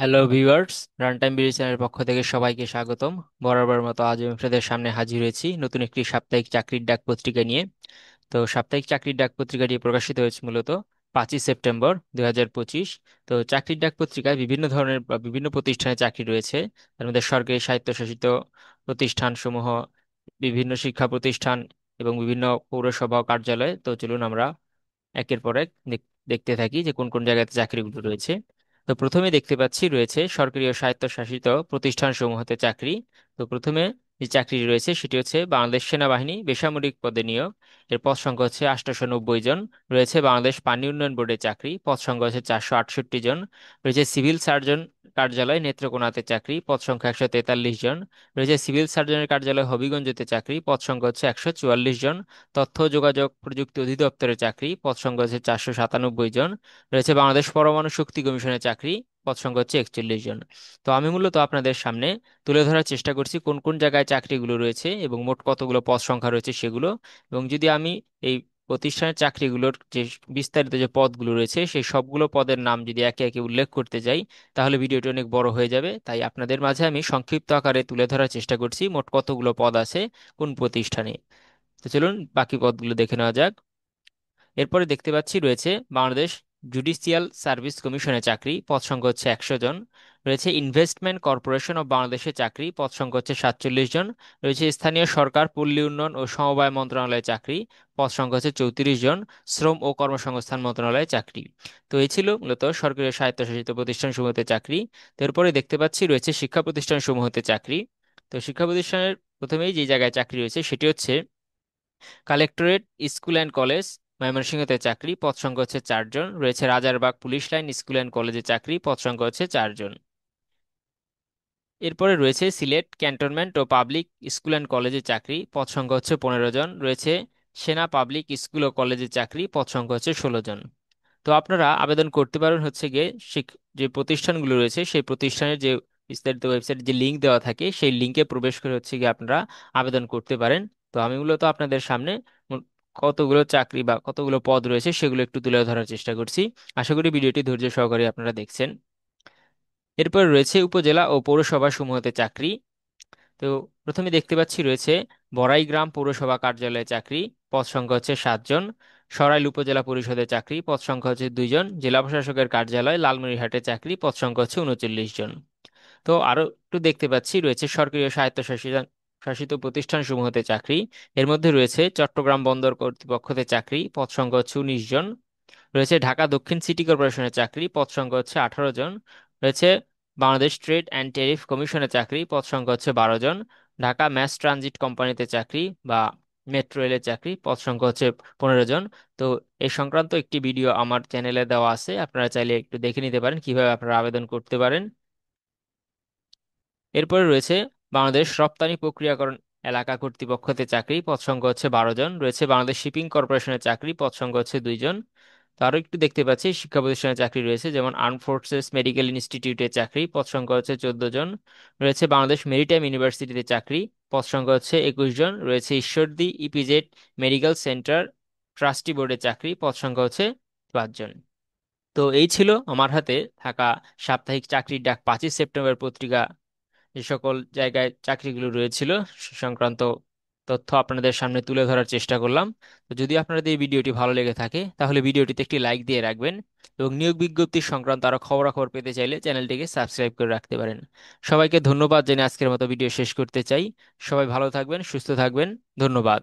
Hello viewers, run time BD চ্যানেলের পক্ষ থেকে সবাইকে স্বাগতম। বরাবর মতো আজ আমি আপনাদের সামনে হাজির হয়েছি নতুন একটি সাপ্তাহিক চাকরির ডাক পত্রিকা নিয়ে। তো সাপ্তাহিক চাকরির ডাক পত্রিকাটি প্রকাশিত হয়েছে মূলত 5ই সেপ্টেম্বর 2025। তো চাকরির ডাক পত্রিকায় বিভিন্ন ধরনের বা বিভিন্ন প্রতিষ্ঠানে চাকরি রয়েছে। তার মধ্যে সরকারি স্বায়ত্তশাসিত প্রতিষ্ঠান সমূহ, বিভিন্ন শিক্ষা প্রতিষ্ঠান এবং বিভিন্ন পৌরসভা ও কার্যালয়। তো চলুন আমরা একের পর এক দেখতে থাকি যে কোন কোন জায়গাতে চাকরিগুলো রয়েছে। তো প্রথমে দেখতে পাচ্ছি রয়েছে সরকারি ও স্বায়ত্তশাসিত প্রতিষ্ঠান সমূহতে চাকরি। তো প্রথমে যে চাকরি রয়েছে সেটি হচ্ছে বাংলাদেশ সেনাবাহিনী বেসামরিক পদে নিয়োগ। এর পদ সংখ্যা হচ্ছে 890 জন। রয়েছে বাংলাদেশ পানি উন্নয়ন বোর্ডের চাকরি, পদ সংখ্যা হচ্ছে 468 জন। রয়েছে সিভিল সার্জন কার্যালয় নেত্রকোনাতে চাকরি, পদ সংখ্যা 143 জন। রয়েছে সিভিল সার্জনের কার্যালয় হবিগঞ্জতে চাকরি, পদ সংখ্যা হচ্ছে 144 জন। তথ্য ও যোগাযোগ প্রযুক্তি অধিদপ্তরের চাকরি, পদ সংখ্যা হচ্ছে 497 জন। রয়েছে বাংলাদেশ পরমাণু শক্তি কমিশনের চাকরি, পদ সংখ্যা হচ্ছে 41 জন। তো আমি মূলত আপনাদের সামনে তুলে ধরার চেষ্টা করছি কোন কোন জায়গায় চাকরিগুলো রয়েছে এবং মোট কতগুলো পদ সংখ্যা রয়েছে সেগুলো। এবং যদি আমি এই প্রতিষ্ঠানের চাকরিগুলোর যে বিস্তারিত যে পদগুলো রয়েছে সেই সবগুলো পদের নাম যদি একে একে উল্লেখ করতে যাই, তাহলে ভিডিওটি অনেক বড় হয়ে যাবে। তাই আপনাদের মাঝে আমি সংক্ষিপ্ত আকারে তুলে ধরার চেষ্টা করছি মোট কতগুলো পদ আছে কোন প্রতিষ্ঠানে। তো চলুন বাকি পদগুলো দেখে নেওয়া যাক। এরপরে দেখতে পাচ্ছি রয়েছে বাংলাদেশ জুডিশিয়াল সার্ভিস কমিশনের চাকরি, পদ সংখ্যা হচ্ছে 100 জন। রয়েছে ইনভেস্টমেন্ট কর্পোরেশন অব বাংলাদেশের চাকরি, পদ সংখ্যা হচ্ছে 47 জন। রয়েছে স্থানীয় সরকার পল্লী উন্নয়ন ও সমবায় মন্ত্রণালয়ের চাকরি, পদ সংখ্যা হচ্ছে 34 জন। শ্রম ও কর্মসংস্থান মন্ত্রণালয়ের চাকরি। তো এই ছিল মূলত সরকারি ও স্বায়ত্তশাসিত প্রতিষ্ঠান সমূহতে চাকরি। তো এরপরে দেখতে পাচ্ছি রয়েছে শিক্ষা প্রতিষ্ঠান সমূহতে চাকরি। তো শিক্ষা প্রতিষ্ঠানের প্রথমেই যে জায়গায় চাকরি রয়েছে সেটি হচ্ছে কালেক্টরেট স্কুল অ্যান্ড কলেজ ময়মনসিংহতে চাকরি, পদ সংখ্যা হচ্ছে 4 জন। রয়েছে Rajarbagh police line school and কলেজে চাকরি, পদ সংখ্যা হচ্ছে 4 জন। এরপরে রয়েছে সিলেট ক্যান্টনমেন্ট ও পাবলিক স্কুল অ্যান্ড কলেজে চাকরি, পদ সংখ্যা হচ্ছে 15 জন। রয়েছে সেনা পাবলিক স্কুল ও কলেজে চাকরি, পদ সংখ্যা হচ্ছে 16 জন। তো আপনারা আবেদন করতে পারেন হচ্ছে গিয়ে যে প্রতিষ্ঠানগুলো রয়েছে সেই প্রতিষ্ঠানের যে বিস্তারিত ওয়েবসাইট যে লিঙ্ক দেওয়া থাকে সেই লিঙ্কে প্রবেশ করে হচ্ছে গিয়ে আপনারা আবেদন করতে পারেন। তো আমি মূলত আপনাদের সামনে কতগুলো চাকরি বা কতগুলো পদ রয়েছে সেগুলো একটু তুলে ধরার চেষ্টা করছি। আশা করি ভিডিওটি ধৈর্য সহকারে আপনারা দেখছেন। এরপর রয়েছে উপজেলা ও পৌরসভা সমূহতে চাকরি। তো প্রথমে দেখতে পাচ্ছি রয়েছে বড়াইগ্রাম পৌরসভা কার্যালয়ে চাকরি, পদ সংখ্যা হচ্ছে 7 জন। সরাইল উপজেলা পরিষদের চাকরি, পদ সংখ্যা হচ্ছে 2 জন। জেলা প্রশাসকের কার্যালয় লালমনিরহাটে চাকরি, পদ সংখ্যা হচ্ছে 39 জন। তো আরো একটু দেখতে পাচ্ছি রয়েছে সরকারি ও স্বায়ত্তশাসিত শাসিত প্রতিষ্ঠান সমূহতে চাকরি। এর মধ্যে রয়েছে চট্টগ্রাম বন্দর কর্তৃপক্ষতে চাকরি, পদ সংখ্যা হচ্ছে 19 জন। রয়েছে ঢাকা দক্ষিণ সিটি কর্পোরেশনের চাকরি, পদ সংখ্যা হচ্ছে 18 জন। রয়েছে বাংলাদেশ ট্রেড অ্যান্ড ট্যারিফ কমিশনের চাকরি, পদ সংখ্যা হচ্ছে 12 জন। ঢাকা ম্যাস ট্রানজিট কোম্পানিতে চাকরি বা মেট্রো রেলের চাকরি, পদ সংখ্যা হচ্ছে 15 জন। তো এই সংক্রান্ত একটি ভিডিও আমার চ্যানেলে দেওয়া আছে, আপনারা চাইলে একটু দেখে নিতে পারেন কিভাবে আপনারা আবেদন করতে পারেন। এরপরে রয়েছে বাংলাদেশ রপ্তানি প্রক্রিয়াকরণ এলাকা কর্তৃপক্ষতে চাকরি, পদ সংখ্যা হচ্ছে 12 জন। রয়েছে বাংলাদেশ শিপিং কর্পোরেশনের চাকরি, পদ সংখ্যা হচ্ছে 2 জন। তো আরো একটু দেখতে পাচ্ছি শিক্ষা প্রতিষ্ঠানের চাকরি রয়েছে, যেমন আর্ম ফোর্সেস মেডিকেল ইনস্টিটিউটের চাকরি, পদ সংখ্যা হচ্ছে 14 জন। রয়েছে বাংলাদেশ মেরিটাইম ইউনিভার্সিটিতে চাকরি, পদ সংখ্যা হচ্ছে 21 জন। রয়েছে Ishwardi EPZ medical centre trustee বোর্ডের চাকরি, পদ সংখ্যা হচ্ছে 5 জন। তো এই ছিল আমার হাতে থাকা সাপ্তাহিক চাকরির ডাক 5ই সেপ্টেম্বর পত্রিকা যে সকল জায়গায় চাকরিগুলো রয়েছিল সে সংক্রান্ত তথ্য আপনাদের সামনে তুলে ধরার চেষ্টা করলাম। তো যদি আপনাদের এই ভিডিওটি ভালো লেগে থাকে তাহলে ভিডিওটিতে একটি লাইক দিয়ে রাখবেন এবং নিয়োগ বিজ্ঞপ্তি সংক্রান্ত আরো খবরাখবর পেতে চাইলে চ্যানেলটিকে সাবস্ক্রাইব করে রাখতে পারেন। সবাইকে ধন্যবাদ জেনে আজকের মতো ভিডিও শেষ করতে চাই। সবাই ভালো থাকবেন, সুস্থ থাকবেন। ধন্যবাদ।